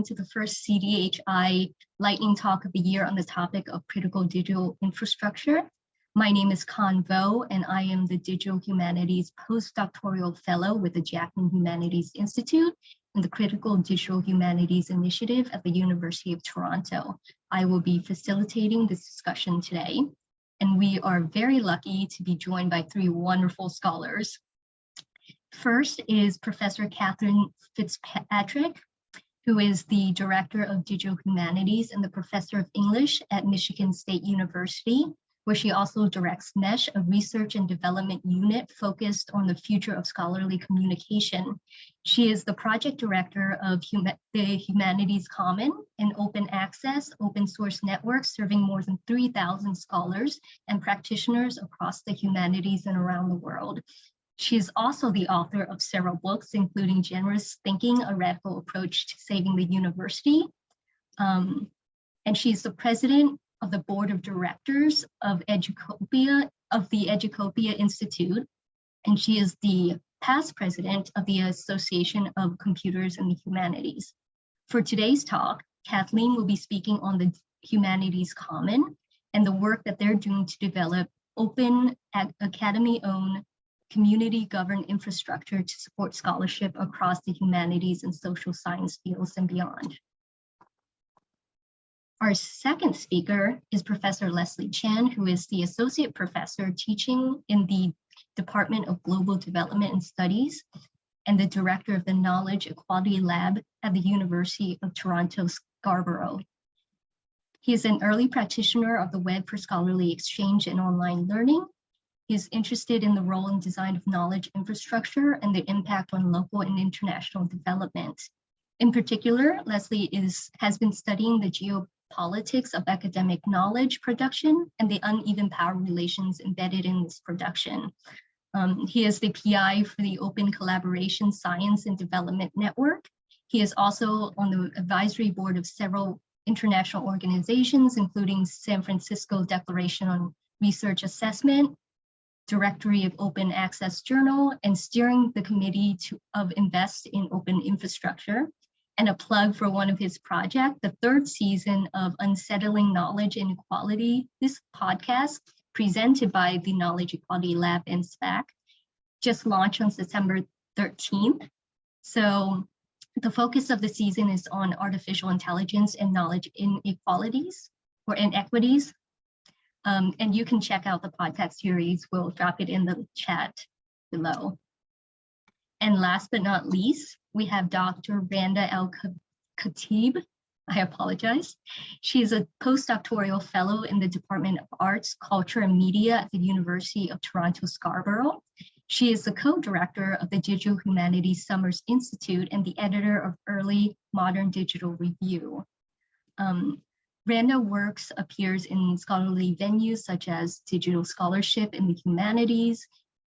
to the first CDHI Lightning Talk of the year on the topic of critical digital infrastructure. My name is Con Vo, and I am the Digital Humanities Postdoctoral Fellow with the Jackman Humanities Institute and the Critical Digital Humanities Initiative at the University of Toronto. I will be facilitating this discussion today, and we are very lucky to be joined by three wonderful scholars. First is Professor Kathleen Fitzpatrick, who is the Director of Digital Humanities and the Professor of English at Michigan State University, where she also directs MESH, a research and development unit focused on the future of scholarly communication. She is the project director of the Humanities Common, an open access, open source network serving more than 3,000 scholars and practitioners across the humanities and around the world. She is also the author of several books, including Generous Thinking, A Radical Approach to Saving the University. And she's the president of the board of directors of the Educopia Institute. And she is the past president of the Association of Computers and the Humanities. For today's talk, Kathleen will be speaking on the Humanities Common and the work that they're doing to develop open academy-owned community-governed infrastructure to support scholarship across the humanities and social science fields and beyond. Our second speaker is Professor Leslie Chan, who is the Associate Professor teaching in the Department of Global Development and Studies and the Director of the Knowledge Equality Lab at the University of Toronto Scarborough. He is an early practitioner of the web for scholarly exchange and online learning. He is interested in the role and design of knowledge infrastructure and the impact on local and international development. In particular, Leslie has been studying the geopolitics of academic knowledge production and the uneven power relations embedded in this production. He is the PI for the Open Collaboration Science and Development Network. He is also on the advisory board of several international organizations, including San Francisco Declaration on Research Assessment, Directory of Open Access Journal, and steering the committee of Invest in Open Infrastructure. And a plug for one of his projects, the third season of Unsettling Knowledge Inequality, this podcast presented by the Knowledge Equality Lab and SPAC, just launched on September 13th. So the focus of the season is on artificial intelligence and knowledge inequalities or inequities. And you can check out the podcast series. We'll drop it in the chat below. And last but not least, we have Dr. Randa El Khatib. I apologize. She's a postdoctoral fellow in the Department of Arts, Culture, and Media at the University of Toronto Scarborough. She is the co-director of the Digital Humanities Summers Institute and the editor of Early Modern Digital Review. Randa works appears in scholarly venues such as Digital Scholarship in the Humanities,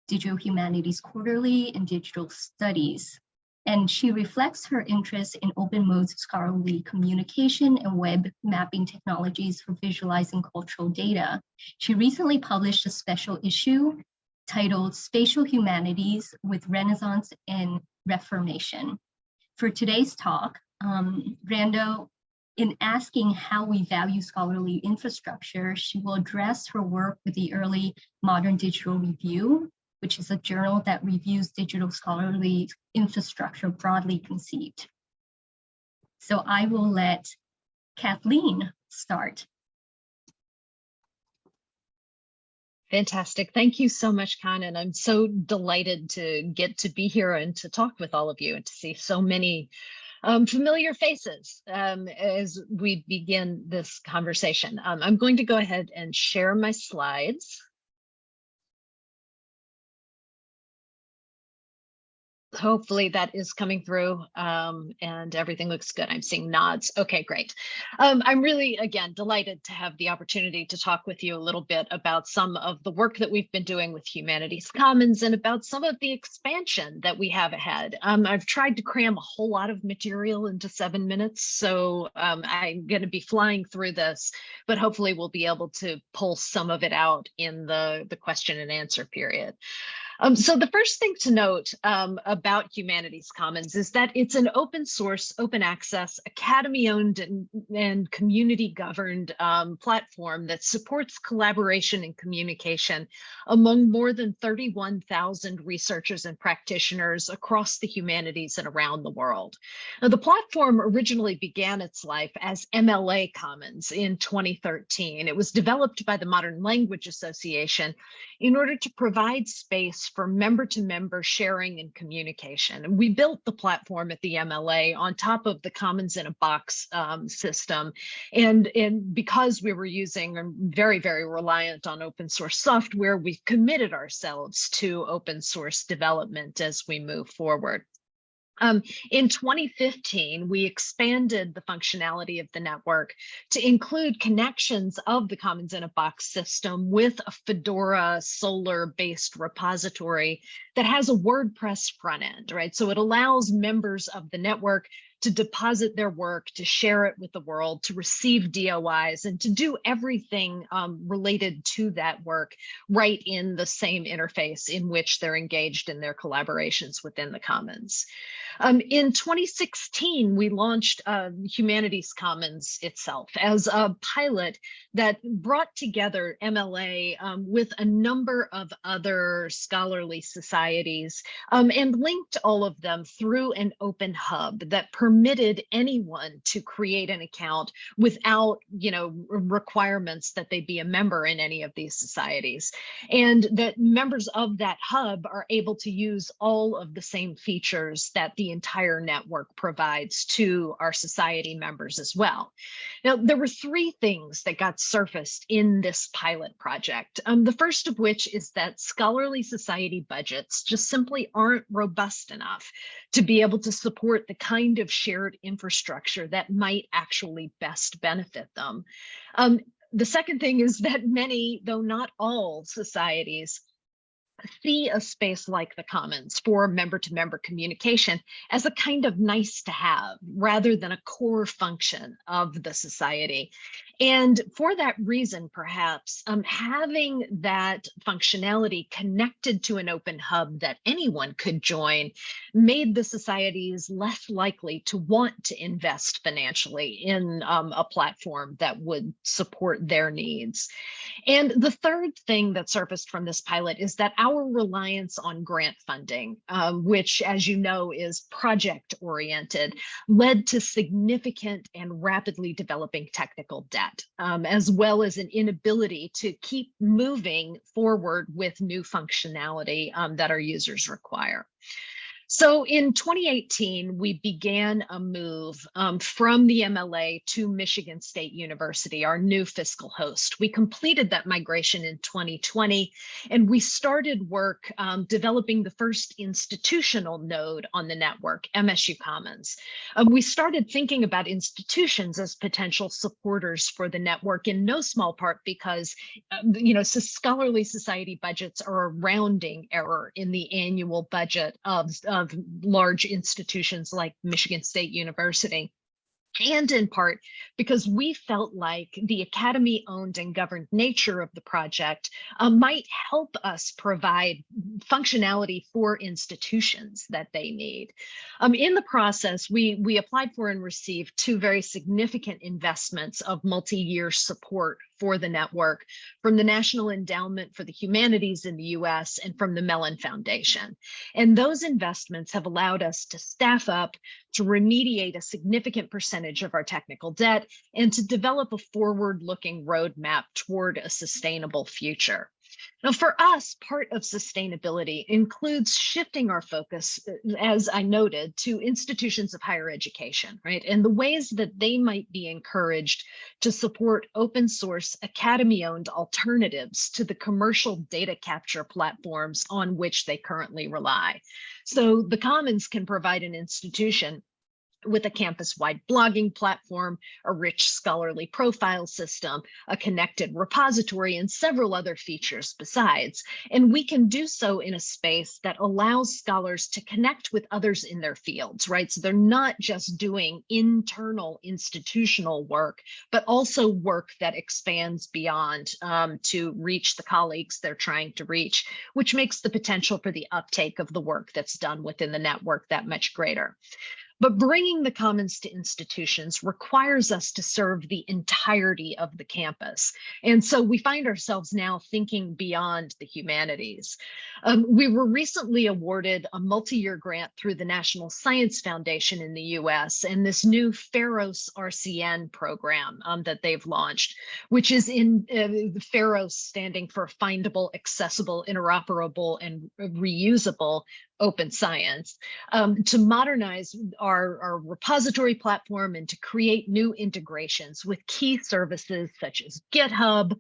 Digital Humanities Quarterly, and Digital Studies. And she reflects her interest in open modes of scholarly communication and web mapping technologies for visualizing cultural data. She recently published a special issue titled Spatial Humanities with Renaissance and Reformation. For today's talk, Randa, in asking how we value scholarly infrastructure, she will address her work with the Early Modern Digital Review, which is a journal that reviews digital scholarly infrastructure broadly conceived. So I will let Kathleen start. Fantastic. Thank you so much, Con, and I'm so delighted to get to be here and to talk with all of you and to see so many familiar faces as we begin this conversation. I'm going to go ahead and share my slides. Hopefully that is coming through and everything looks good. I'm seeing nods. Okay, great. I'm really, again, delighted to have the opportunity to talk with you a little bit about some of the work that we've been doing with Humanities Commons and about some of the expansion that we have ahead. I've tried to cram a whole lot of material into 7 minutes, so I'm going to be flying through this, but hopefully we'll be able to pull some of it out in the question and answer period. So the first thing to note about Humanities Commons is that it's an open source, open access, academy owned and community governed platform that supports collaboration and communication among more than 31,000 researchers and practitioners across the humanities and around the world. Now, the platform originally began its life as MLA Commons in 2013. It was developed by the Modern Language Association in order to provide space for member-to-member sharing and communication. And we built the platform at the MLA on top of the Commons in a Box system. And because we were using very, very reliant on open source software, we've committed ourselves to open source development as we move forward. In 2015, we expanded the functionality of the network to include connections of the Commons in a Box system with a Fedora Solr-based repository that has a WordPress front end, right? So it allows members of the network to deposit their work, to share it with the world, to receive DOIs, and to do everything related to that work right in the same interface in which they're engaged in their collaborations within the Commons. In 2016, we launched Humanities Commons itself as a pilot that brought together MLA with a number of other scholarly societies and linked all of them through an open hub that permitted anyone to create an account without, requirements that they be a member in any of these societies. And that members of that hub are able to use all of the same features that the entire network provides to our society members as well. Now, there were three things that got surfaced in this pilot project. The first of which is that scholarly society budgets just simply aren't robust enough to be able to support the kind of shared infrastructure that might actually best benefit them. The second thing is that many, though not all, societies see a space like the Commons for member-to-member communication as a kind of nice to have rather than a core function of the society. And for that reason, perhaps, having that functionality connected to an open hub that anyone could join made the societies less likely to want to invest financially in a platform that would support their needs. And the third thing that surfaced from this pilot is that our reliance on grant funding, which, as you know, is project-oriented, led to significant and rapidly developing technical debt. As well as an inability to keep moving forward with new functionality that our users require. So in 2018, we began a move from the MLA to Michigan State University, our new fiscal host. We completed that migration in 2020, and we started work developing the first institutional node on the network, MSU Commons. We started thinking about institutions as potential supporters for the network in no small part because, scholarly society budgets are a rounding error in the annual budget of large institutions like Michigan State University. And in part because we felt like the academy-owned and governed nature of the project might help us provide functionality for institutions that they need. In the process, we applied for and received two very significant investments of multi-year support for the network from the National Endowment for the Humanities in the US and from the Mellon Foundation. And those investments have allowed us to staff up, to remediate a significant percentage of our technical debt, and to develop a forward-looking roadmap toward a sustainable future. Now, for us, part of sustainability includes shifting our focus, as I noted, to institutions of higher education, right? And the ways that they might be encouraged to support open source academy-owned alternatives to the commercial data capture platforms on which they currently rely. So the Commons can provide an institution with a campus-wide blogging platform, a rich scholarly profile system, a connected repository, and several other features besides. And we can do so in a space that allows scholars to connect with others in their fields, right? So they're not just doing internal institutional work, but also work that expands beyond to reach the colleagues they're trying to reach, which makes the potential for the uptake of the work that's done within the network that much greater. But bringing the commons to institutions requires us to serve the entirety of the campus. And so we find ourselves now thinking beyond the humanities. We were recently awarded a multi-year grant through the National Science Foundation in the US and this new FAROS RCN program that they've launched, which is in FAROS standing for Findable, Accessible, Interoperable, and Reusable Open Science, to modernize our repository platform and to create new integrations with key services such as GitHub,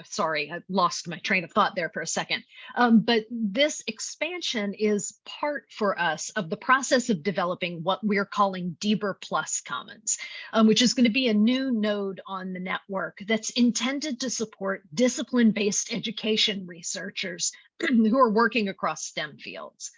sorry, I lost my train of thought there for a second. But this expansion is part for us of the process of developing what we're calling DBER Plus Commons, which is going to be a new node on the network that's intended to support discipline-based education researchers who are working across STEM fields.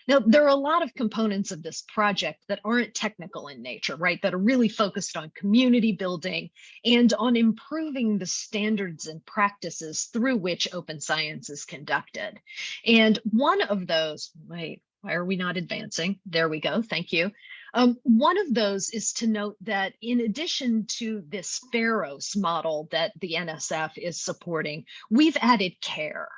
Now, there are a lot of components of this project that aren't technical in nature, right? That are really focused on community building and on improving the standards and practices through which open science is conducted. And one of those, wait, why are we not advancing? There we go, thank you. One of those is to note that in addition to this FAROS model that the NSF is supporting, we've added CARE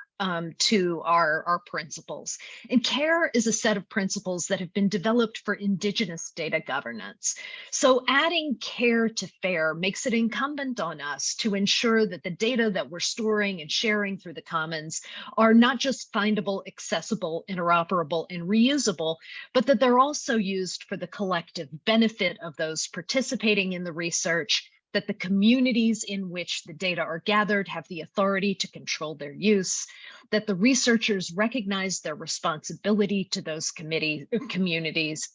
to our principles. And CARE is a set of principles that have been developed for Indigenous data governance. So adding CARE to FAIR makes it incumbent on us to ensure that the data that we're storing and sharing through the commons are not just findable, accessible, interoperable, and reusable, but that they're also used for the collective benefit of those participating in the research, that the communities in which the data are gathered have the authority to control their use, that the researchers recognize their responsibility to those communities,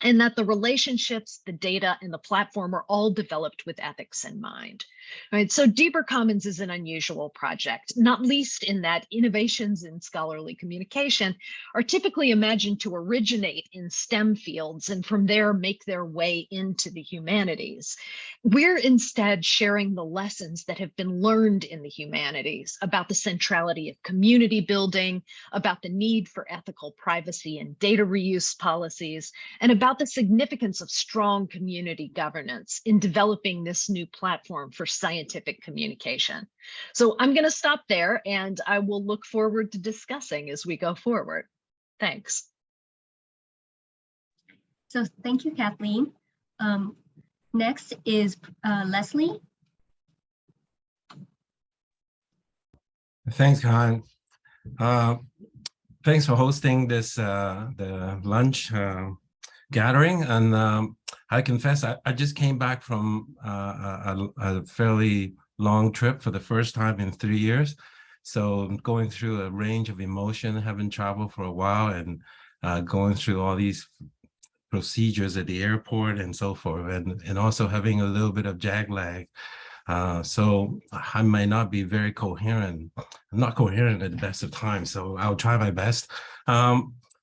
and that the relationships, the data, and the platform are all developed with ethics in mind. Right, so DBER Commons is an unusual project, not least in that innovations in scholarly communication are typically imagined to originate in STEM fields and from there make their way into the humanities. We're instead sharing the lessons that have been learned in the humanities about the centrality of community building, about the need for ethical privacy and data reuse policies, and about the significance of strong community governance in developing this new platform for scientific communication. So I'm going to stop there and I will look forward to discussing as we go forward. Thanks. So thank you, Kathleen. Next is Leslie. Thanks, Khan. Thanks for hosting this the lunch gathering. And I confess, I just came back from a fairly long trip for the first time in 3 years. So I'm going through a range of emotion, having traveled for a while and going through all these procedures at the airport and so forth, and also having a little bit of jet lag. So I might not be very coherent. I'm not coherent at the best of times, so I'll try my best.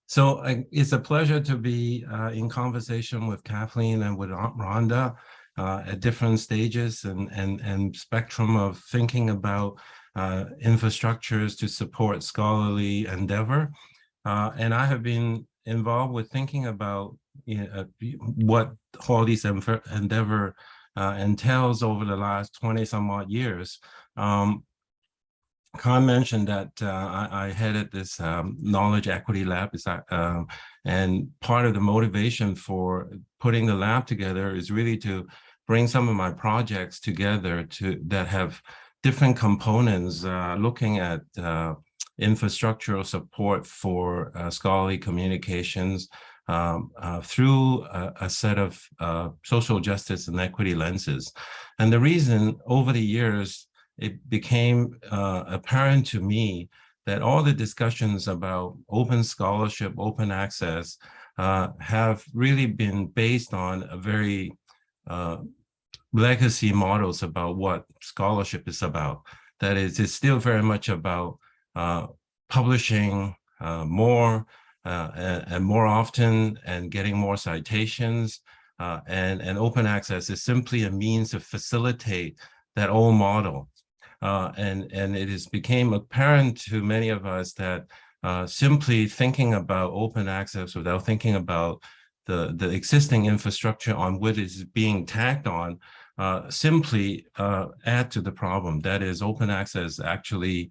So it's a pleasure to be in conversation with Kathleen and with Randa at different stages and spectrum of thinking about infrastructures to support scholarly endeavor. And I have been involved with thinking about what all these endeavor entails over the last 20 some odd years. Khan mentioned that I headed this knowledge equity lab, and part of the motivation for putting the lab together is really to bring some of my projects together that have different components, looking at infrastructural support for scholarly communications through a set of social justice and equity lenses. And the reason over the years, it became apparent to me that all the discussions about open scholarship, open access have really been based on a very legacy models about what scholarship is about. That is, it's still very much about publishing more and more often and getting more citations. And open access is simply a means to facilitate that old model. And it has became apparent to many of us that simply thinking about open access without thinking about the existing infrastructure on what is being tagged on simply add to the problem. That is, open access actually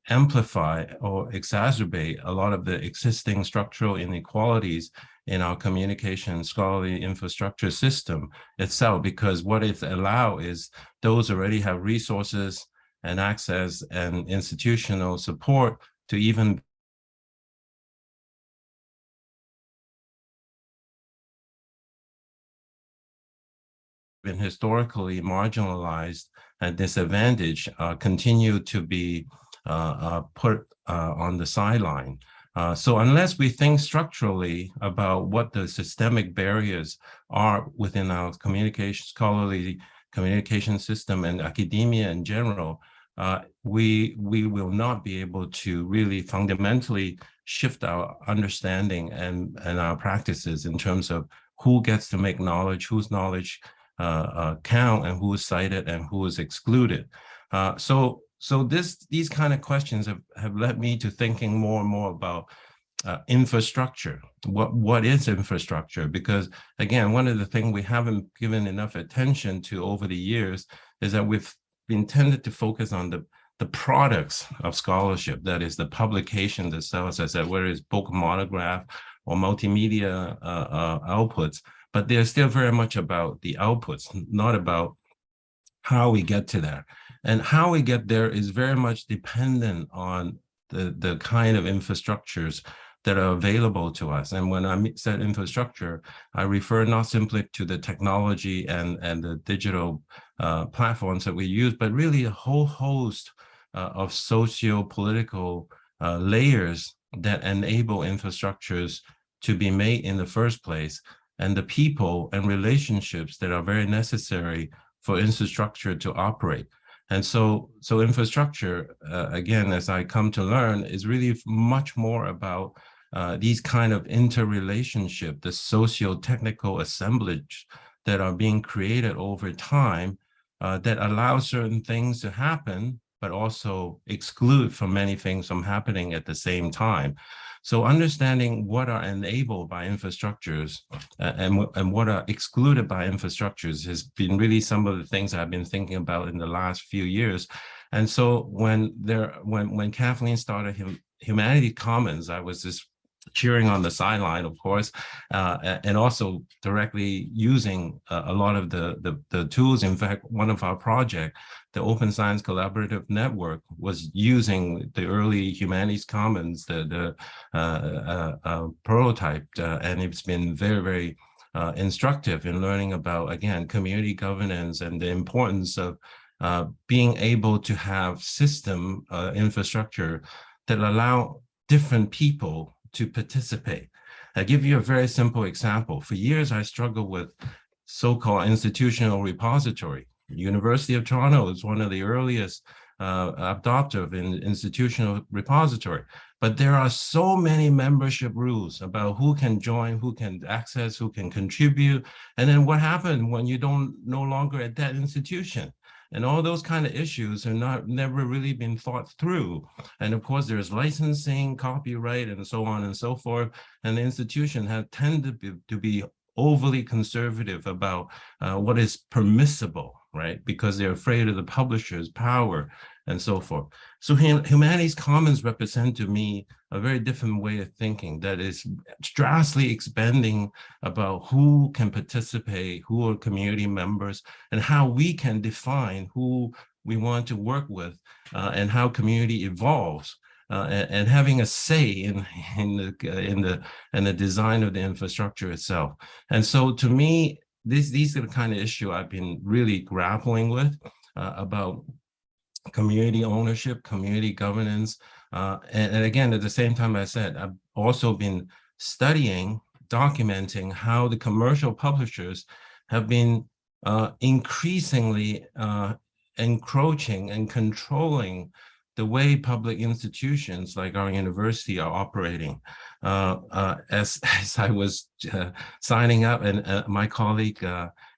amplify or exacerbate a lot of the existing structural inequalities in our communication scholarly infrastructure system itself, because what it allows is those already have resources and access and institutional support to even been historically marginalized and disadvantaged continue to be put on the sideline. So unless we think structurally about what the systemic barriers are within our communication, scholarly communication system and academia in general, we will not be able to really fundamentally shift our understanding and our practices in terms of who gets to make knowledge, whose knowledge count, and who is cited and who is excluded. So these kind of questions have led me to thinking more and more about infrastructure. What is infrastructure? Because again, one of the things we haven't given enough attention to over the years is that we've been tended to focus on the products of scholarship, that is the publication themselves, as I said, whether it's book, monograph, or multimedia outputs. But they're still very much about the outputs, not about how we get to there. And how we get there is very much dependent on the kind of infrastructures that are available to us. And when I said infrastructure, I refer not simply to the technology and the digital platforms that we use, but really a whole host of socio-political layers that enable infrastructures to be made in the first place, and the people and relationships that are very necessary for infrastructure to operate. And so infrastructure, again, as I come to learn, is really much more about these kind of interrelationship, the socio-technical assemblage that are being created over time that allow certain things to happen, but also exclude from many things from happening at the same time. So understanding what are enabled by infrastructures and what are excluded by infrastructures has been really some of the things I've been thinking about in the last few years. And so when Kathleen started Humanities Commons, I was just cheering on the sideline, of course, and also directly using a lot of the tools. In fact, one of our projects, the Open Science Collaborative Network, was using the early Humanities Commons, the prototype, and it's been very, very instructive in learning about, again, community governance and the importance of being able to have system infrastructure that allow different people to participate. I'll give you a very simple example. For years, I struggled with so-called institutional repository. University of Toronto is one of the earliest adopter of an institutional repository. But there are so many membership rules about who can join, who can access, who can contribute. And then what happens when you no longer at that institution? And all those kind of issues are never really been thought through. And of course, there's licensing, copyright, and so on and so forth. And the institution have tended to be overly conservative about what is permissible, right? Because they're afraid of the publisher's power and so forth. So Humanities Commons represent to me a very different way of thinking that is drastically expanding about who can participate, who are community members, and how we can define who we want to work with and how community evolves. And having a say in the design of the infrastructure itself. And so to me, these are the kind of issue I've been really grappling with about community ownership, community governance. And again, at the same time, I said, I've also been studying, documenting how the commercial publishers have been increasingly encroaching and controlling the way public institutions like our university are operating. As I was signing up, and my colleague,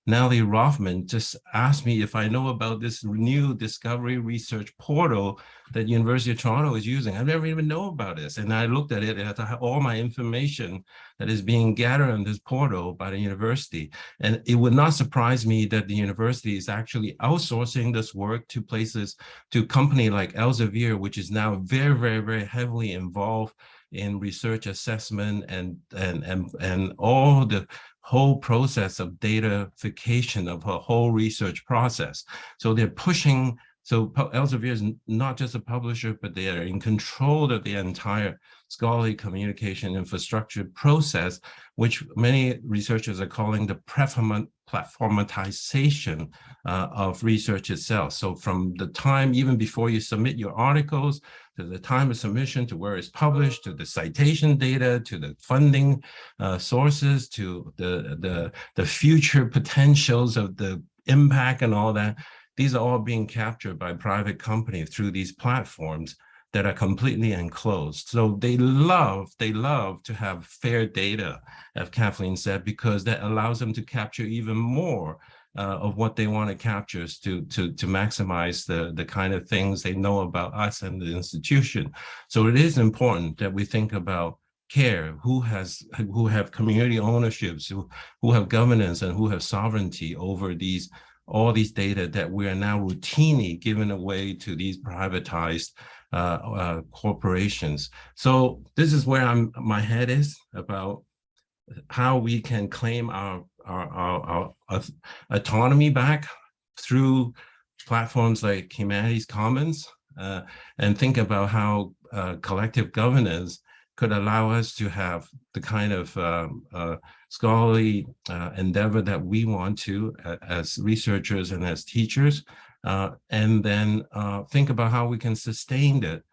Nellie Rothman, just asked me if I know about this new discovery research portal that University of Toronto is using. I never even know about this. And I looked at it, and I have all my information that is being gathered on this portal by the university. And it would not surprise me that the university is actually outsourcing this work to places, to a company like Elsevier, which is now very, very, very heavily involved in research assessment and all the whole process of datafication of a whole research process. So they're pushing, so Elsevier is not just a publisher, but they are in control of the entire scholarly communication infrastructure process, which many researchers are calling the platformatization of research itself. So from the time, even before you submit your articles, to the time of submission, to where it's published, to the citation data, to the funding sources, to the future potentials of the impact and all that, these are all being captured by private companies through these platforms that are completely enclosed. So they love to have fair data, as Kathleen said, because that allows them to capture even more of what they want to capture to maximize the kind of things they know about us and the institution. So it is important that we think about care, who have community ownerships, who have governance, and who have sovereignty over all these data that we are now routinely giving away to these privatized corporations. So this is where my head is about how we can claim our autonomy back through platforms like Humanities Commons, and think about how collective governance could allow us to have the kind of scholarly endeavor that we want to as researchers and as teachers, and then think about how we can sustain it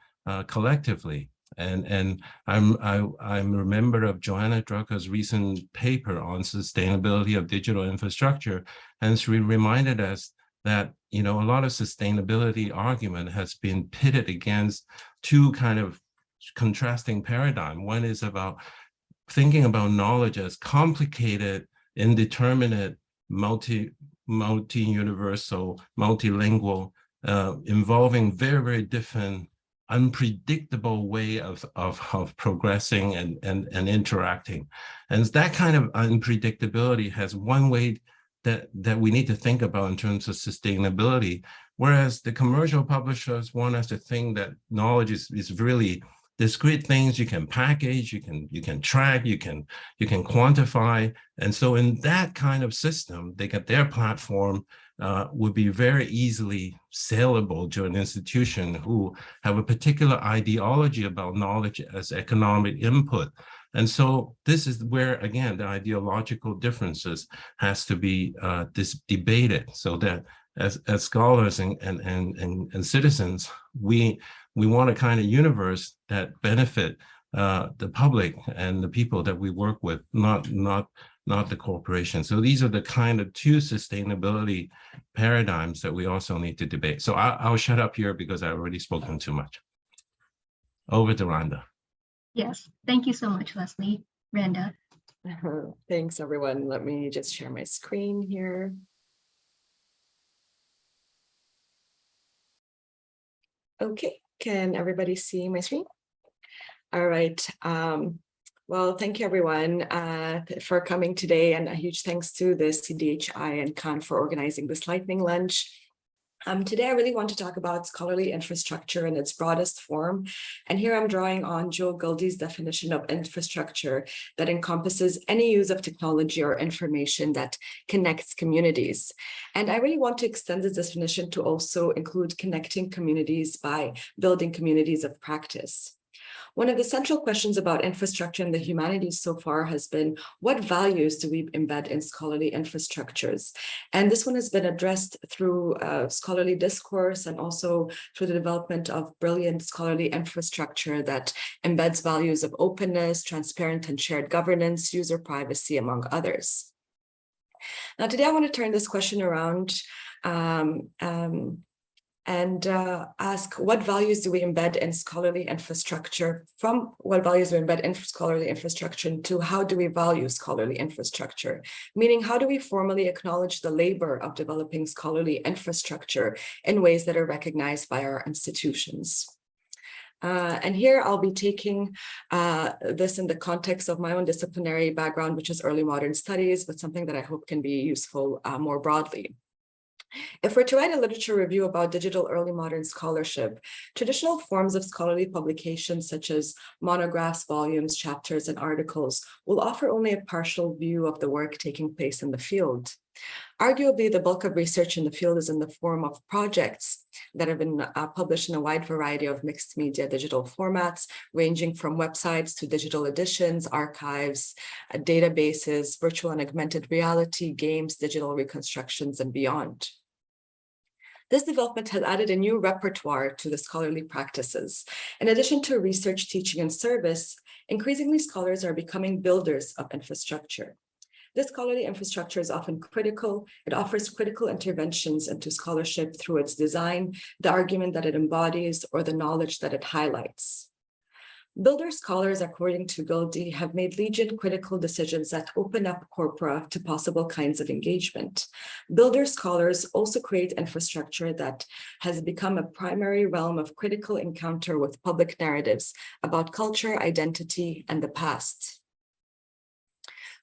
collectively. And I'm a member of Joanna Drucker's recent paper on sustainability of digital infrastructure, and she reminded us that, you know, a lot of sustainability argument has been pitted against two kind of contrasting paradigm. One is about thinking about knowledge as complicated, indeterminate, multi-universal, multilingual, involving very, very different, unpredictable way of progressing and interacting. And that kind of unpredictability has one way that we need to think about in terms of sustainability, whereas the commercial publishers want us to think that knowledge is really discrete things you can package, you can track, you can quantify. And so in that kind of system, they get their platform would be very easily saleable to an institution who have a particular ideology about knowledge as economic input. And so this is where, again, the ideological differences has to be debated, so that as scholars and citizens, we want a kind of universe that benefit the public and the people that we work with, not the corporation. So these are the kind of two sustainability paradigms that we also need to debate. So I'll shut up here because I've already spoken too much. Over to Randa. Yes, thank you so much, Leslie. Randa. Thanks, everyone. Let me just share my screen here. Okay, can everybody see my screen? All right. Well, thank you, everyone, for coming today, and a huge thanks to the CDHI and CAN for organizing this lightning lunch. Today, I really want to talk about scholarly infrastructure in its broadest form. And here I'm drawing on Joe Gildy's definition of infrastructure that encompasses any use of technology or information that connects communities. And I really want to extend this definition to also include connecting communities by building communities of practice. One of the central questions about infrastructure in the humanities so far has been, what values do we embed in scholarly infrastructures? And this one has been addressed through scholarly discourse and also through the development of brilliant scholarly infrastructure that embeds values of openness, transparent and shared governance, user privacy, among others. Now, today I want to turn this question around and ask, what values do we embed in scholarly infrastructure? From what values do we embed in scholarly infrastructure to how do we value scholarly infrastructure? Meaning, how do we formally acknowledge the labor of developing scholarly infrastructure in ways that are recognized by our institutions? And here I'll be taking this in the context of my own disciplinary background, which is early modern studies, but something that I hope can be useful more broadly. If we're to write a literature review about digital early modern scholarship, traditional forms of scholarly publications such as monographs, volumes, chapters, and articles will offer only a partial view of the work taking place in the field. Arguably, the bulk of research in the field is in the form of projects that have been published in a wide variety of mixed media digital formats, ranging from websites to digital editions, archives, databases, virtual and augmented reality, games, digital reconstructions, and beyond. This development has added a new repertoire to the scholarly practices. In addition to research, teaching, and service, increasingly scholars are becoming builders of infrastructure. This scholarly infrastructure is often critical. It offers critical interventions into scholarship through its design, the argument that it embodies, or the knowledge that it highlights. Builder scholars, according to Gildea, have made legion critical decisions that open up corpora to possible kinds of engagement. Builder scholars also create infrastructure that has become a primary realm of critical encounter with public narratives about culture, identity, and the past.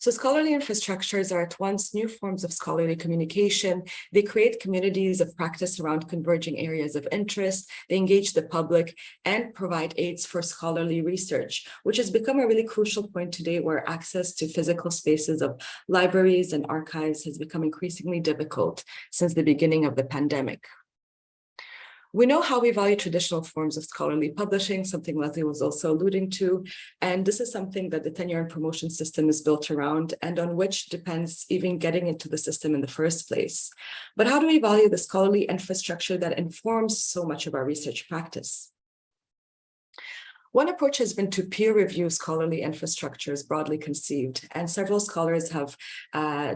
So scholarly infrastructures are at once new forms of scholarly communication. They create communities of practice around converging areas of interest. They engage the public and provide aids for scholarly research, which has become a really crucial point today where access to physical spaces of libraries and archives has become increasingly difficult since the beginning of the pandemic. We know how we value traditional forms of scholarly publishing, something Leslie was also alluding to, and this is something that the tenure and promotion system is built around and on which depends even getting into the system in the first place. But how do we value the scholarly infrastructure that informs so much of our research practice? One approach has been to peer review scholarly infrastructures broadly conceived, and several scholars have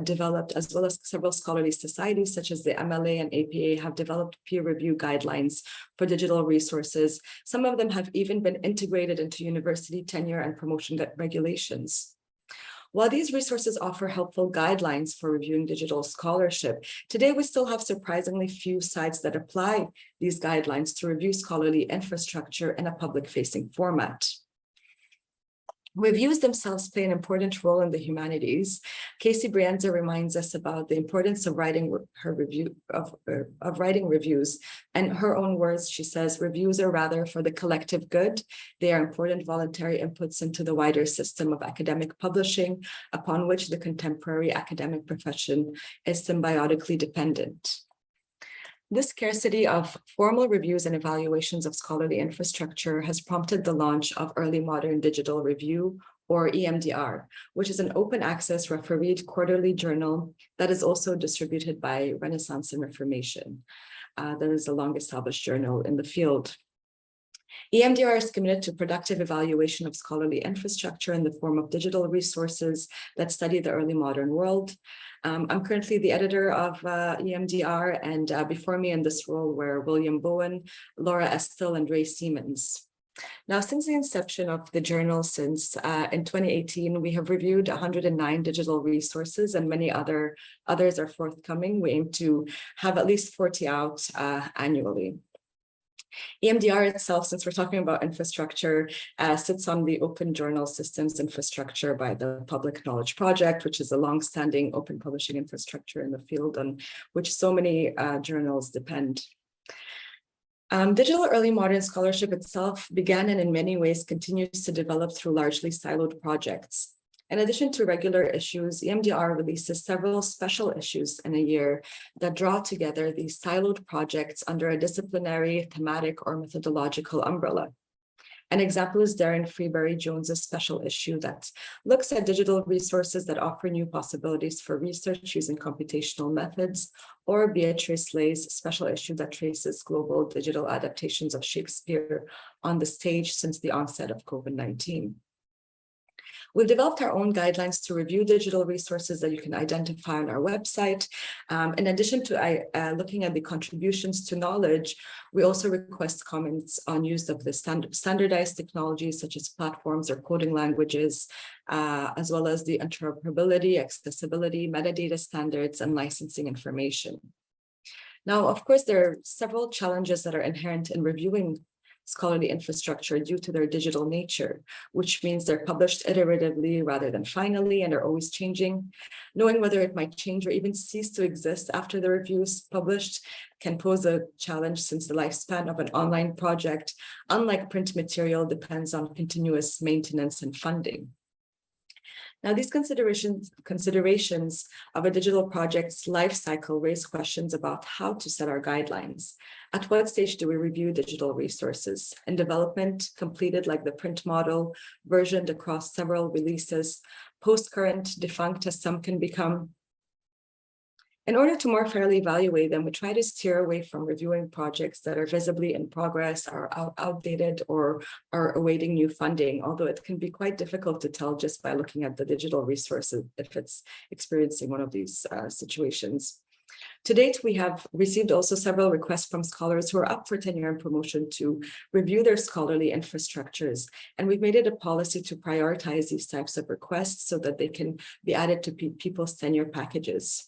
developed, as well as several scholarly societies such as the MLA and APA have developed peer review guidelines for digital resources. Some of them have even been integrated into university tenure and promotion regulations. While these resources offer helpful guidelines for reviewing digital scholarship, today we still have surprisingly few sites that apply these guidelines to review scholarly infrastructure in a public-facing format. Reviews themselves play an important role in the humanities. Casey Brienza reminds us about the importance of writing writing reviews. In her own words, she says, reviews are rather for the collective good. They are important voluntary inputs into the wider system of academic publishing, upon which the contemporary academic profession is symbiotically dependent. This scarcity of formal reviews and evaluations of scholarly infrastructure has prompted the launch of Early Modern Digital Review, or EMDR, which is an open access refereed quarterly journal that is also distributed by Renaissance and Reformation. That is a long established journal in the field. EMDR is committed to productive evaluation of scholarly infrastructure in the form of digital resources that study the early modern world. I'm currently the editor of EMDR, and before me in this role were William Bowen, Laura Estill, and Ray Siemens. Now, since the inception of the journal in 2018, we have reviewed 109 digital resources and many others are forthcoming. We aim to have at least 40 out annually. EMDR itself, since we're talking about infrastructure, sits on the Open Journal Systems infrastructure by the Public Knowledge Project, which is a longstanding open publishing infrastructure in the field on which so many journals depend. Digital early modern scholarship itself began and in many ways continues to develop through largely siloed projects. In addition to regular issues, EMDR releases several special issues in a year that draw together these siloed projects under a disciplinary, thematic, or methodological umbrella. An example is Darren Freeberry-Jones's special issue that looks at digital resources that offer new possibilities for research using computational methods, or Beatrice Lay's special issue that traces global digital adaptations of Shakespeare on the stage since the onset of COVID-19. We've developed our own guidelines to review digital resources that you can identify on our website. In addition to looking at the contributions to knowledge, we also request comments on use of the standardized technologies such as platforms or coding languages, as well as the interoperability, accessibility, metadata standards, and licensing information. Now, of course, there are several challenges that are inherent in reviewing scholarly infrastructure due to their digital nature, which means they're published iteratively rather than finally, and are always changing. Knowing whether it might change or even cease to exist after the review is published can pose a challenge, since the lifespan of an online project, unlike print material, depends on continuous maintenance and funding. Now, these considerations of a digital project's life cycle raise questions about how to set our guidelines. At what stage do we review digital resources? In development, completed like the print model, versioned across several releases, post-current, defunct as some can become? In order to more fairly evaluate them, we try to steer away from reviewing projects that are visibly in progress, are outdated, or are awaiting new funding, although it can be quite difficult to tell just by looking at the digital resources if it's experiencing one of these situations. To date, we have received also several requests from scholars who are up for tenure and promotion to review their scholarly infrastructures. And we've made it a policy to prioritize these types of requests so that they can be added to people's tenure packages.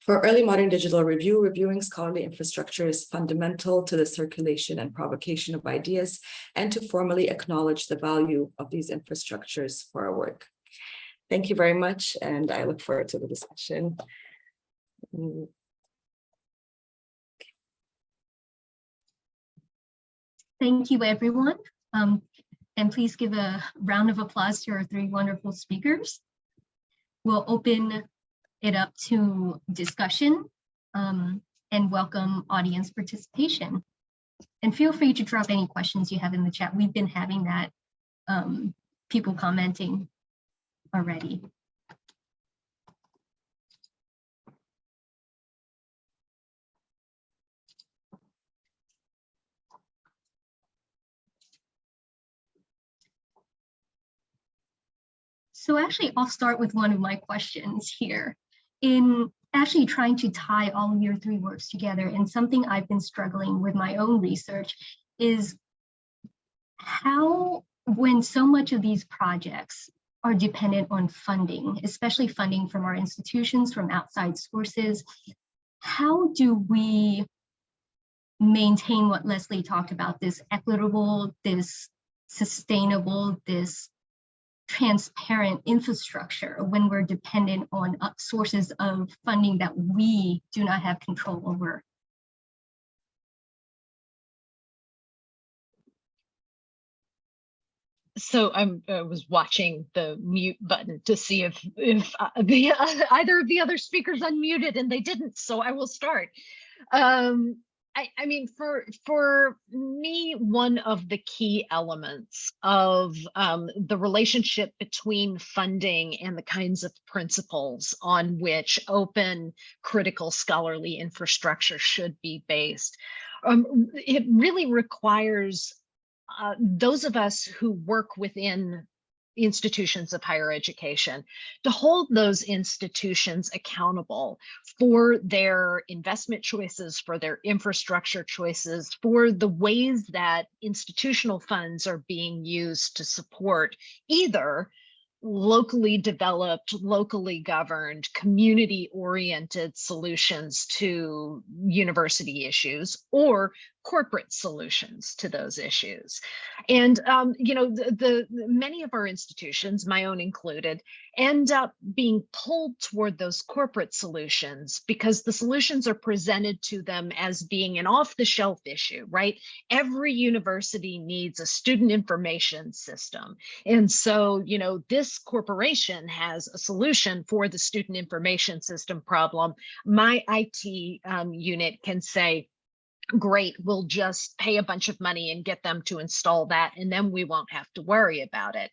For early modern digital review, reviewing scholarly infrastructure is fundamental to the circulation and provocation of ideas, and to formally acknowledge the value of these infrastructures for our work. Thank you very much, and I look forward to the discussion. Thank you, everyone. And please give a round of applause to our three wonderful speakers. We'll open it up to discussion and welcome audience participation. And feel free to drop any questions you have in the chat. We've been having that, people commenting already. So actually, I'll start with one of my questions here. In actually trying to tie all of your three works together, and something I've been struggling with my own research is how, when so much of these projects are dependent on funding, especially funding from our institutions, from outside sources, how do we maintain what Leslie talked about, this equitable, this sustainable, this transparent infrastructure when we're dependent on sources of funding that we do not have control over? So I was watching the mute button to see if either of the other speakers unmuted, and they didn't, so I will start. I mean, for me, one of the key elements of the relationship between funding and the kinds of principles on which open, critical scholarly infrastructure should be based, it really requires those of us who work within institutions of higher education to hold those institutions accountable for their investment choices, for their infrastructure choices, for the ways that institutional funds are being used to support either locally developed, locally governed, community-oriented solutions to university issues, or corporate solutions to those issues. And you know, the many of our institutions, my own included, end up being pulled toward those corporate solutions because the solutions are presented to them as being an off-the-shelf issue, right? Every university needs a student information system. And so, you know, this corporation has a solution for the student information system problem. My IT unit can say, great, we'll just pay a bunch of money and get them to install that, and then we won't have to worry about it.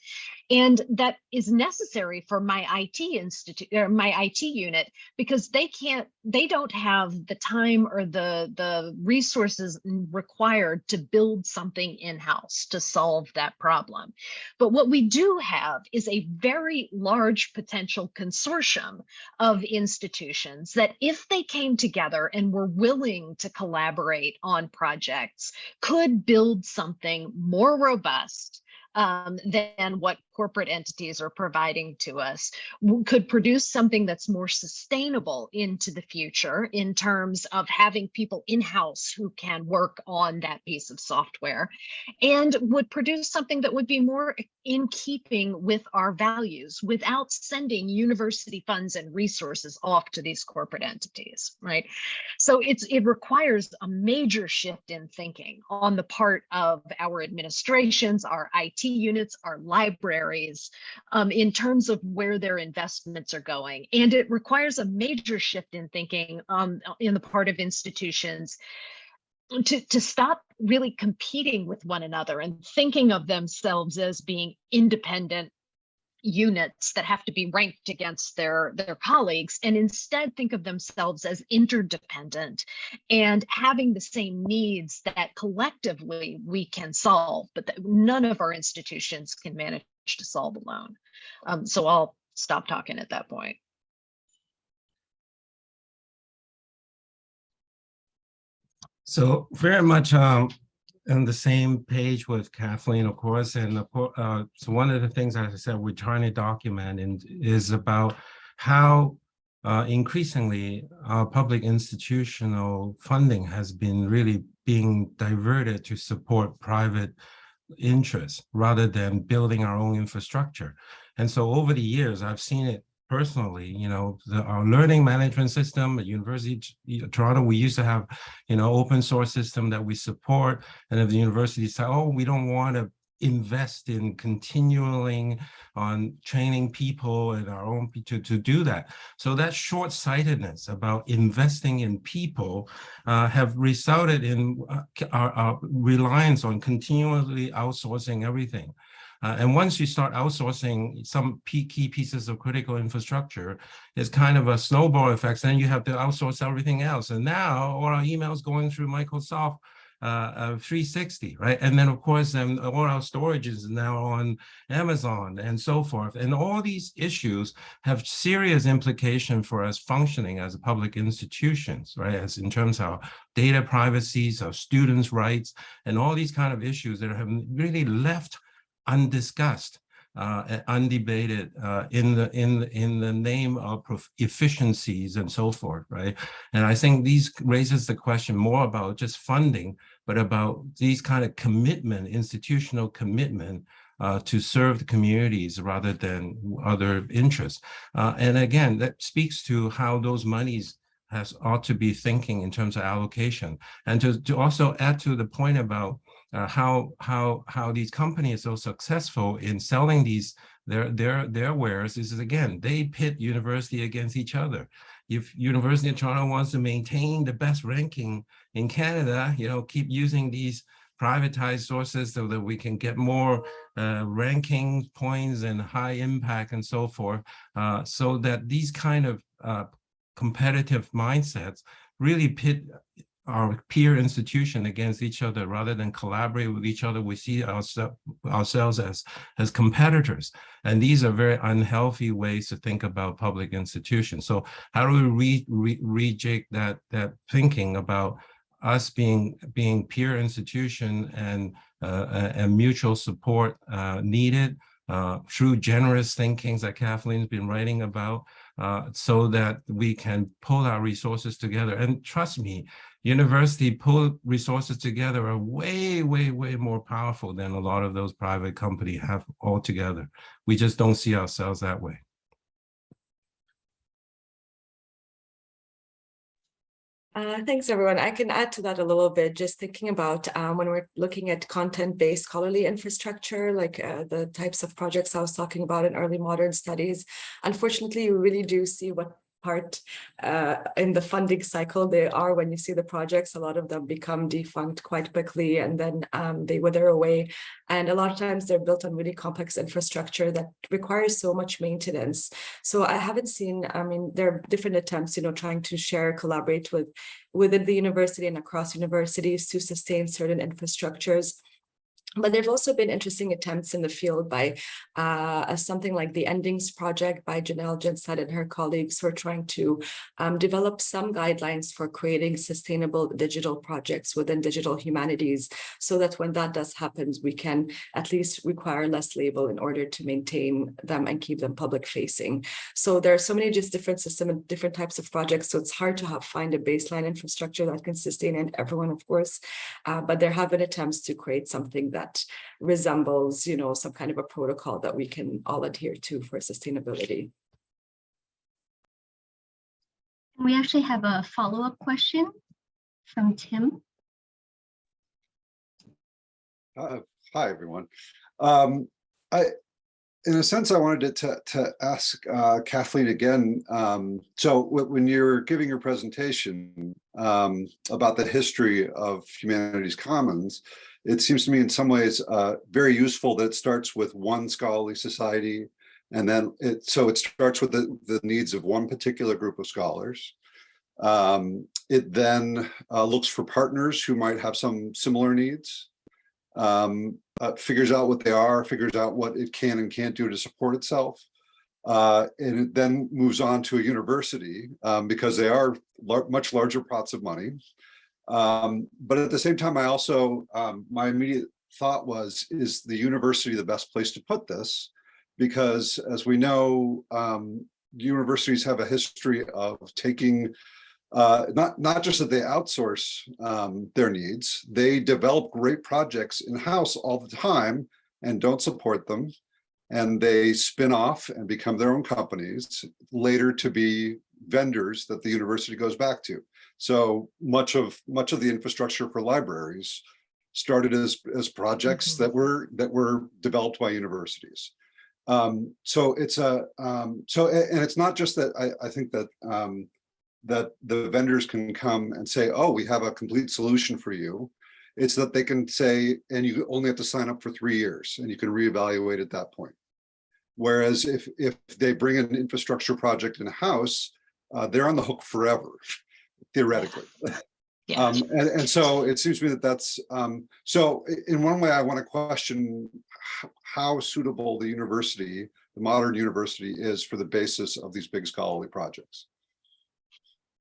And that is necessary for my IT institute or my IT unit, because they don't have the time or the resources required to build something in-house to solve that problem. But what we do have is a very large potential consortium of institutions that, if they came together and were willing to collaborate on projects, could build something more robust than what corporate entities are providing to us, could produce something that's more sustainable into the future in terms of having people in-house who can work on that piece of software, and would produce something that would be more in keeping with our values without sending university funds and resources off to these corporate entities, right? So it requires a major shift in thinking on the part of our administrations, our IT units, our libraries, in terms of where their investments are going. And it requires a major shift in thinking in the part of institutions to stop really competing with one another and thinking of themselves as being independent units that have to be ranked against their colleagues, and instead think of themselves as interdependent and having the same needs that collectively we can solve, but that none of our institutions can manage to solve alone. So I'll stop talking at that point. So very much on the same page with Kathleen, of course, and so one of the things, as I said, we're trying to document is about how increasingly our public institutional funding has been really being diverted to support private interests rather than building our own infrastructure. And so over the years, I've seen it personally, our learning management system at University of Toronto, we used to have, open source system that we support. And if the university said, oh, we don't want to invest in continuing on training people and our own to do that. So that short-sightedness about investing in people have resulted in our reliance on continually outsourcing everything. And once you start outsourcing some key pieces of critical infrastructure, it's kind of a snowball effect. Then you have to outsource everything else. And now all our emails going through Microsoft 360, right? And then of course, then all our storage is now on Amazon and so forth. And all these issues have serious implication for us functioning as public institutions, right? As in terms of data privacy, our students' rights, and all these kind of issues that have really left undiscussed, undebated in the name of efficiencies and so forth, right? And I think these raises the question more about just funding, but about these kind of commitment, institutional commitment to serve the communities rather than other interests. And again, that speaks to how those monies ought to be thinking in terms of allocation. And to also add to the point about how these companies are so successful in selling their wares is, again, they pit university against each other. If University of Toronto wants to maintain the best ranking in Canada, keep using these privatized sources so that we can get more ranking points and high impact and so forth, so that these kind of competitive mindsets really pit our peer institution against each other rather than collaborate with each other. We see ourselves as competitors. And these are very unhealthy ways to think about public institutions. So how do we rejig that thinking about us being peer institution and mutual support needed through generous thinkings that Kathleen's been writing about, so that we can pull our resources together. And trust me, university pull resources together are way, way, way more powerful than a lot of those private companies have altogether. We just don't see ourselves that way. Thanks, everyone. I can add to that a little bit, just thinking about when we're looking at content-based scholarly infrastructure, like the types of projects I was talking about in early modern studies. Unfortunately, you really do see what part in the funding cycle. They are, when you see the projects, a lot of them become defunct quite quickly, and then they wither away. And a lot of times they're built on really complex infrastructure that requires so much maintenance. So I haven't seen, I mean, there are different attempts, trying to share, collaborate within the university and across universities to sustain certain infrastructures. But there've also been interesting attempts in the field by something like the Endings Project by Janelle Jensen and her colleagues, who are trying to develop some guidelines for creating sustainable digital projects within digital humanities, so that when that does happen, we can at least require less label in order to maintain them and keep them public facing. So there are so many just different systems and different types of projects. So it's hard to find a baseline infrastructure that can sustain everyone, of course. But there have been attempts to create something that resembles, some kind of a protocol that we can all adhere to for sustainability. We actually have a follow-up question from Tim. Hi, everyone. In a sense, I wanted to ask Kathleen again. So when you're giving your presentation about the history of Humanities Commons, it seems to me in some ways very useful that it starts with one scholarly society, and then it starts with the needs of one particular group of scholars. It then looks for partners who might have some similar needs. Figures out what they are, figures out what it can and can't do to support itself. And it then moves on to a university because they are much larger pots of money. But at the same time, I also, my immediate thought is the university the best place to put this? Because as we know, universities have a history of taking not just that they outsource their needs, they develop great projects in-house all the time and don't support them. And they spin off and become their own companies later to be vendors that the university goes back to. So much of the infrastructure for libraries started as projects that were developed by universities. So it's and it's not just that I think that that the vendors can come and say, oh, we have a complete solution for you. It's that they can say, and you only have to sign up for 3 years and you can reevaluate at that point. Whereas if they bring an infrastructure project in-house, they're on the hook forever, theoretically. Yeah. And so it seems to me that that's, so in one way I want to question how suitable the university, the modern university, is for the basis of these big scholarly projects.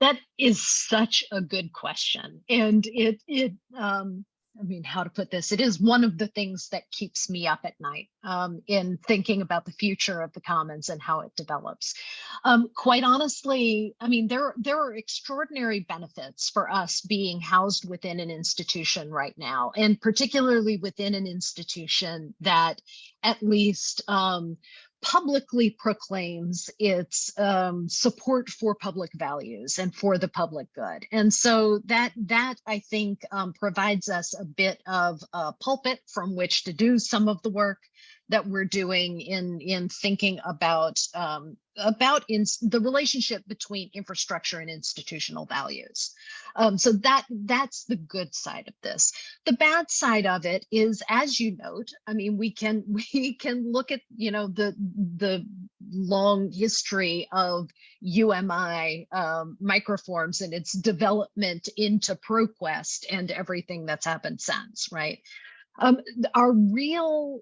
That is such a good question. And I mean, how to put this, it is one of the things that keeps me up at night in thinking about the future of the Commons and how it develops. Quite honestly, I mean, there are extraordinary benefits for us being housed within an institution right now, and particularly within an institution that at least publicly proclaims its support for public values and for the public good. And so that I think provides us a bit of a pulpit from which to do some of the work that we're doing in thinking about the relationship between infrastructure and institutional values. So that's the good side of this. The bad side of it is, as you note, I mean, we can look at, you know, the long history of UMI microforms and its development into ProQuest and everything that's happened since, right? Our real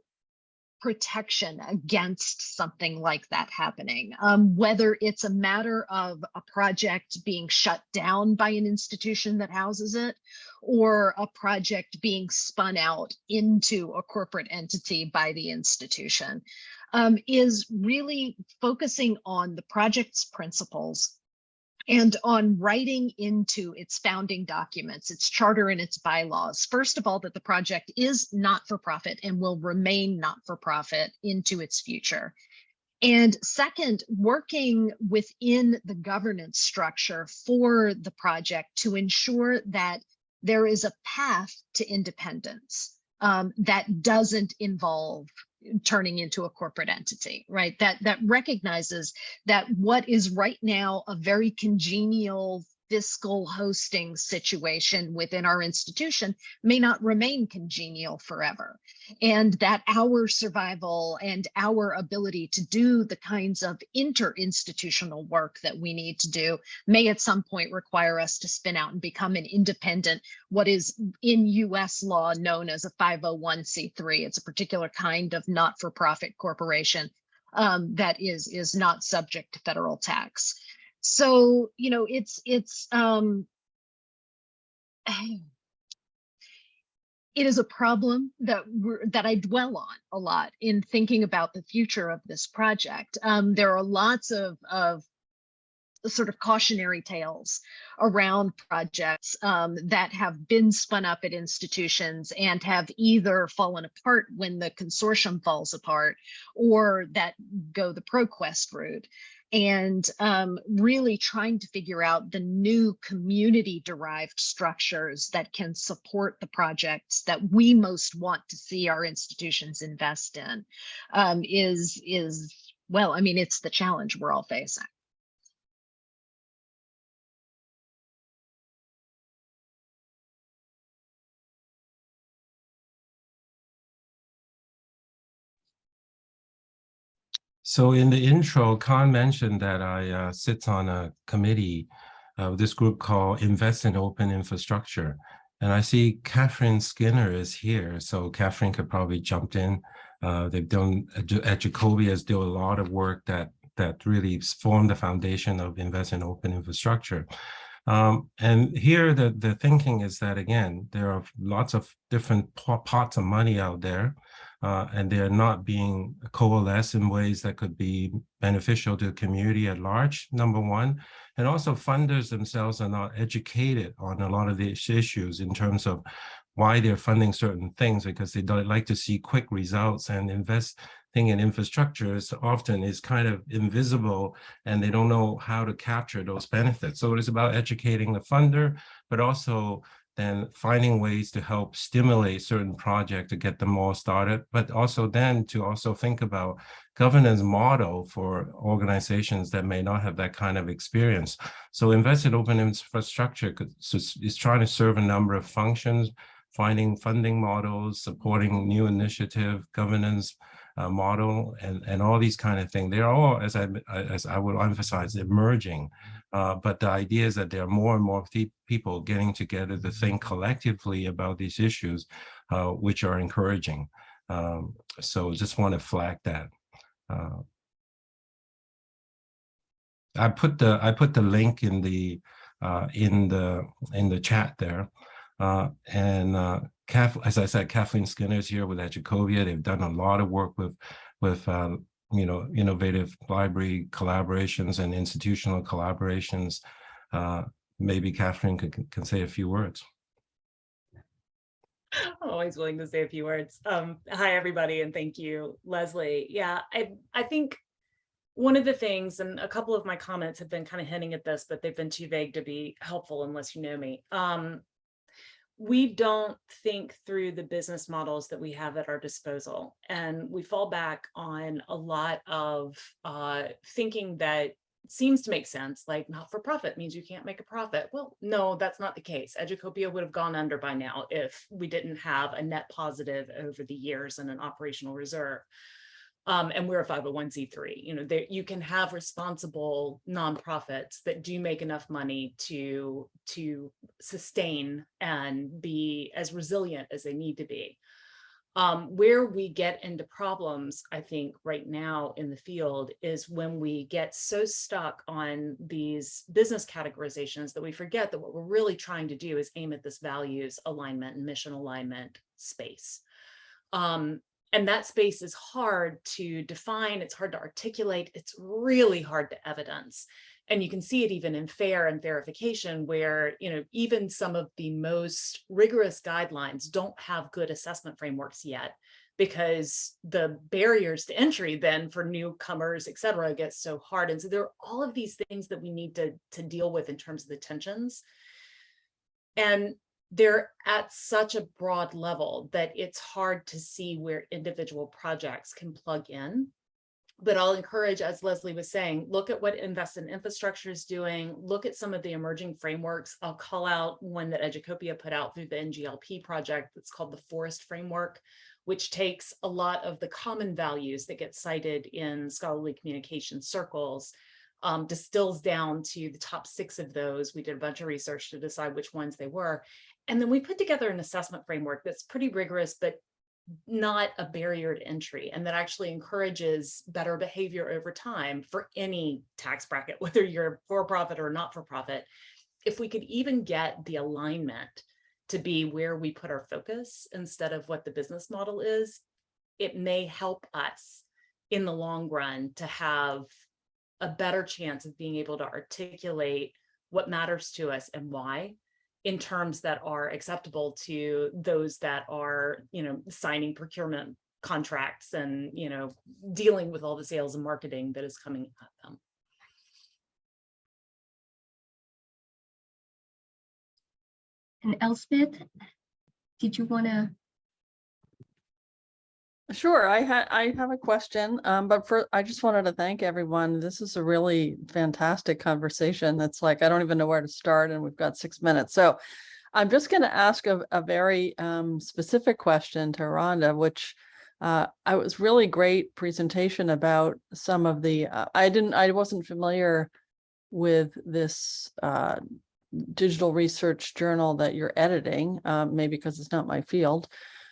protection against something like that happening, whether it's a matter of a project being shut down by an institution that houses it, or a project being spun out into a corporate entity by the institution, is really focusing on the project's principles and on writing into its founding documents, its charter and its bylaws, first of all, that the project is not-for-profit and will remain not-for-profit into its future. And second, working within the governance structure for the project to ensure that there is a path to independence. that doesn't involve turning into a corporate entity, right? That recognizes that what is right now a very congenial fiscal hosting situation within our institution may not remain congenial forever. And that our survival and our ability to do the kinds of interinstitutional work that we need to do may at some point require us to spin out and become an independent, what is in US law known as a 501c3. It's a particular kind of not-for-profit corporation that is not subject to federal tax. So, you know, it is a problem that I dwell on a lot in thinking about the future of this project. There are lots of sort of cautionary tales around projects that have been spun up at institutions and have either fallen apart when the consortium falls apart, or that go the ProQuest route. And really trying to figure out the new community-derived structures that can support the projects that we most want to see our institutions invest in is, well, I mean, it's the challenge we're all facing. So in the intro, Khan mentioned that I sit on a committee of this group called Invest in Open Infrastructure. And I see Kathleen Skinner is here. So Kathleen could probably jump in. They've done, at Jacobia's do a lot of work that really formed the foundation of Invest in Open Infrastructure. And here the thinking is that, again, there are lots of different pots of money out there. And they're not being coalesced in ways that could be beneficial to the community at large, number one. And also funders themselves are not educated on a lot of these issues in terms of why they're funding certain things, because they don't like to see quick results, and investing in infrastructure often is kind of invisible and they don't know how to capture those benefits. So it is about educating the funder, but also then finding ways to help stimulate certain projects to get them all started, but also then to also think about governance model for organizations that may not have that kind of experience. So Invest in Open Infrastructure is trying to serve a number of functions, finding funding models, supporting new initiative, governance model, and all these kind of things. They're all, as I would emphasize, emerging. But the idea is that there are more and more people getting together to think collectively about these issues, which are encouraging. So just want to flag that. I put the link in the chat there, as I said, Kathleen Skinner is here with Jacobia. They've done a lot of work with you know, innovative library collaborations and institutional collaborations. Maybe Kathleen can say a few words. Always willing to say a few words. Hi, everybody, and thank you, Leslie. Yeah, I think one of the things, and a couple of my comments have been kind of hinting at this, but they've been too vague to be helpful unless you know me. We don't think through the business models that we have at our disposal. And we fall back on a lot of thinking that seems to make sense, like not-for-profit means you can't make a profit. Well, no, that's not the case. Educopia would have gone under by now if we didn't have a net positive over the years and an operational reserve. And we're a 501c3. You know, you can have responsible nonprofits that do make enough money to sustain and be as resilient as they need to be. Where we get into problems, I think, right now in the field is when we get so stuck on these business categorizations that we forget that what we're really trying to do is aim at this values alignment and mission alignment space. And that space is hard to define, it's hard to articulate, it's really hard to evidence. And you can see it even in FAIR and verification, where, you know, even some of the most rigorous guidelines don't have good assessment frameworks yet, because the barriers to entry then for newcomers, et cetera, get so hard. And so there are all of these things that we need to deal with in terms of the tensions. And they're at such a broad level that it's hard to see where individual projects can plug in. But I'll encourage, as Leslie was saying, look at what Invest in Infrastructure is doing, look at some of the emerging frameworks. I'll call out one that Educopia put out through the NGLP project that's called the Forest Framework, which takes a lot of the common values that get cited in scholarly communication circles, distills down to the top 6 of those. We did a bunch of research to decide which ones they were. And then we put together an assessment framework that's pretty rigorous, but not a barrier to entry, and that actually encourages better behavior over time for any tax bracket, whether you're for-profit or not for-profit. If we could even get the alignment to be where we put our focus instead of what the business model is, it may help us in the long run to have a better chance of being able to articulate what matters to us and why, in terms that are acceptable to those that are, signing procurement contracts and, dealing with all the sales and marketing that is coming at them. And Elspeth, did you want to? Sure, I have a question, but I just wanted to thank everyone. This is a really fantastic conversation. It's like I don't even know where to start, and we've got 6 minutes. So I'm just going to ask a very specific question to Randa, which I was really great presentation about some of the. I wasn't familiar with this digital research journal that you're editing, maybe because it's not my field.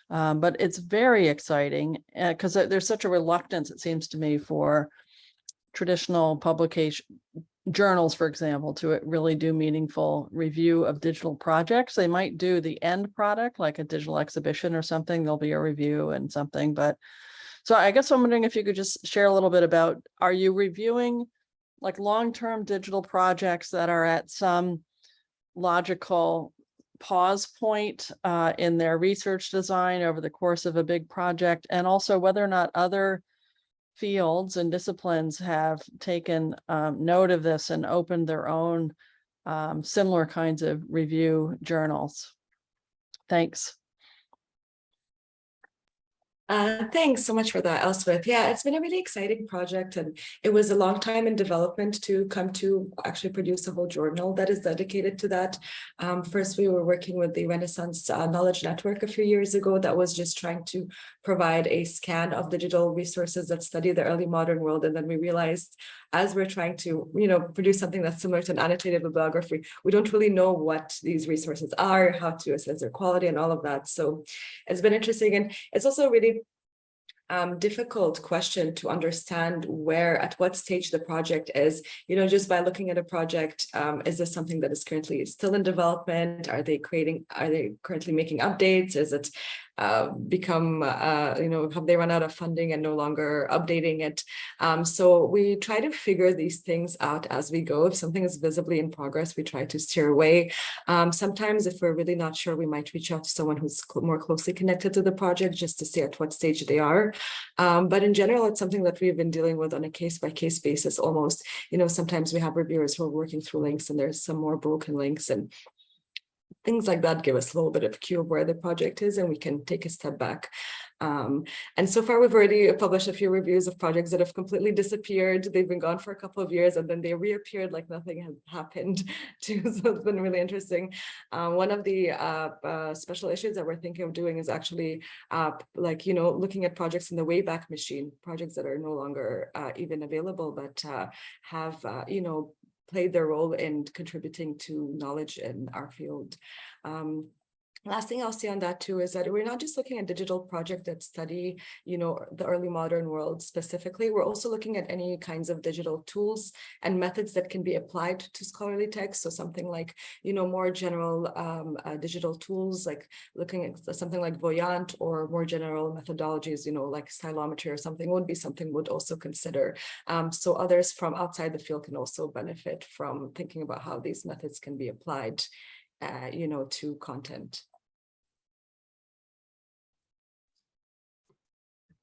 But it's very exciting because there's such a reluctance, it seems to me, for traditional publication journals, for example, to really do meaningful review of digital projects. They might do the end product, like a digital exhibition or something. There'll be a review and something. But so I guess I'm wondering if you could just share a little bit about, are you reviewing like long-term digital projects that are at some logical pause point in their research design over the course of a big project, and also whether or not other fields and disciplines have taken note of this and opened their own similar kinds of review journals. Thanks. Thanks so much for that, Elspeth. Yeah, it's been a really exciting project, and it was a long time in development to come to actually produce a whole journal that is dedicated to that. First, we were working with the Renaissance Knowledge Network a few years ago that was just trying to provide a scan of digital resources that study the early modern world. And then we realized, as we're trying to, produce something that's similar to an annotated bibliography, we don't really know what these resources are, how to assess their quality and all of that. So it's been interesting. And it's also really difficult question to understand at what stage the project is, just by looking at a project. Is this something that is currently still in development? Are they currently making updates? Is it have they run out of funding and no longer updating it? So we try to figure these things out as we go. If something is visibly in progress, we try to steer away. Sometimes if we're really not sure, we might reach out to someone who's more closely connected to the project just to see at what stage they are. But in general, it's something that we've been dealing with on a case-by-case basis almost. Sometimes we have reviewers who are working through links and there's some more broken links, and things like that give us a little bit of a cue of where the project is, and we can take a step back. And so far, we've already published a few reviews of projects that have completely disappeared. They've been gone for a couple of years, and then they reappeared like nothing had happened too. So it's been really interesting. One of the special issues that we're thinking of doing is actually looking at projects in the Wayback Machine, projects that are no longer even available, but have played their role in contributing to knowledge in our field. Last thing I'll say on that too is that we're not just looking at digital projects that study, the early modern world specifically. We're also looking at any kinds of digital tools and methods that can be applied to scholarly text. So something like, more general digital tools, like looking at something like Voyant, or more general methodologies, like stylometry or something would be something we'd also consider. So others from outside the field can also benefit from thinking about how these methods can be applied, to content.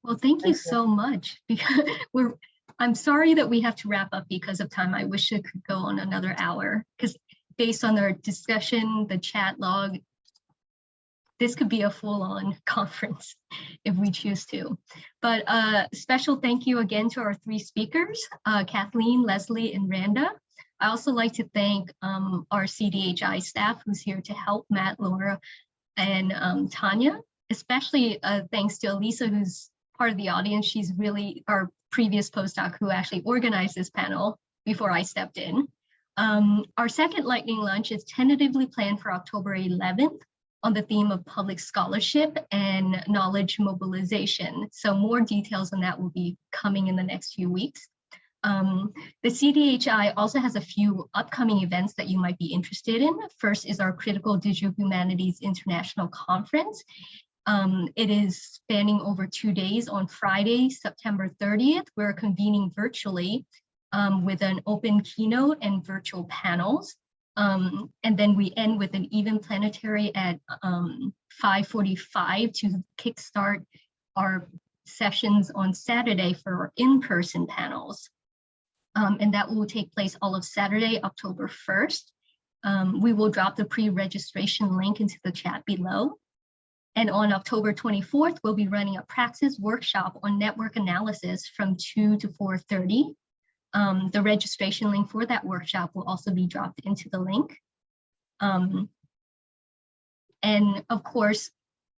Well, thank you so much, because I'm sorry that we have to wrap up because of time. I wish it could go on another hour, because based on our discussion, the chat log, this could be a full-on conference if we choose to. But special thank you again to our three speakers, Kathleen, Leslie, and Randa. I also like to thank our CDHI staff who's here to help, Matt, Laura, and Tanya. Especially thanks to Elisa, who's part of the audience. She's really our previous postdoc who actually organized this panel before I stepped in. Our second lightning lunch is tentatively planned for October 11th on the theme of public scholarship and knowledge mobilization. So more details on that will be coming in the next few weeks. The CDHI also has a few upcoming events that you might be interested in. First is our Critical Digital Humanities International Conference. It is spanning over 2 days. On Friday, September 30th, we're convening virtually with an open keynote and virtual panels. And then we end with an even planetary at 5:45 to kickstart our sessions on Saturday for in-person panels. And that will take place all of Saturday, October 1st. We will drop the pre-registration link into the chat below. And on October 24th, we'll be running a praxis workshop on network analysis from 2 to 4:30. The registration link for that workshop will also be dropped into the link. And of course,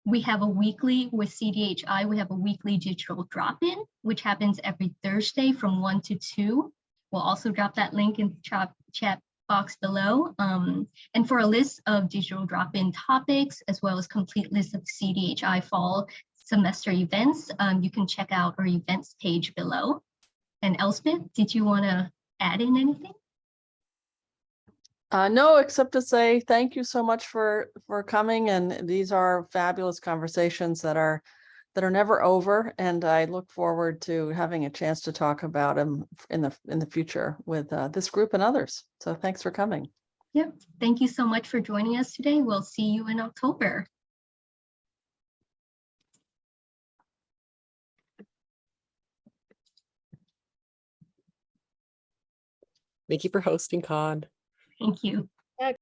we have a weekly with CDHI, we have a weekly digital drop-in, which happens every Thursday from 1 to 2. We'll also drop that link in the chat box below. And for a list of digital drop-in topics, as well as complete list of CDHI fall semester events, you can check out our events page below. And Elspeth, did you want to add in anything? No, except to say thank you so much for coming. And these are fabulous conversations that are never over. And I look forward to having a chance to talk about them in the future with this group and others. So thanks for coming. Yep. Thank you so much for joining us today. We'll see you in October. Thank you for hosting, Con. Thank you.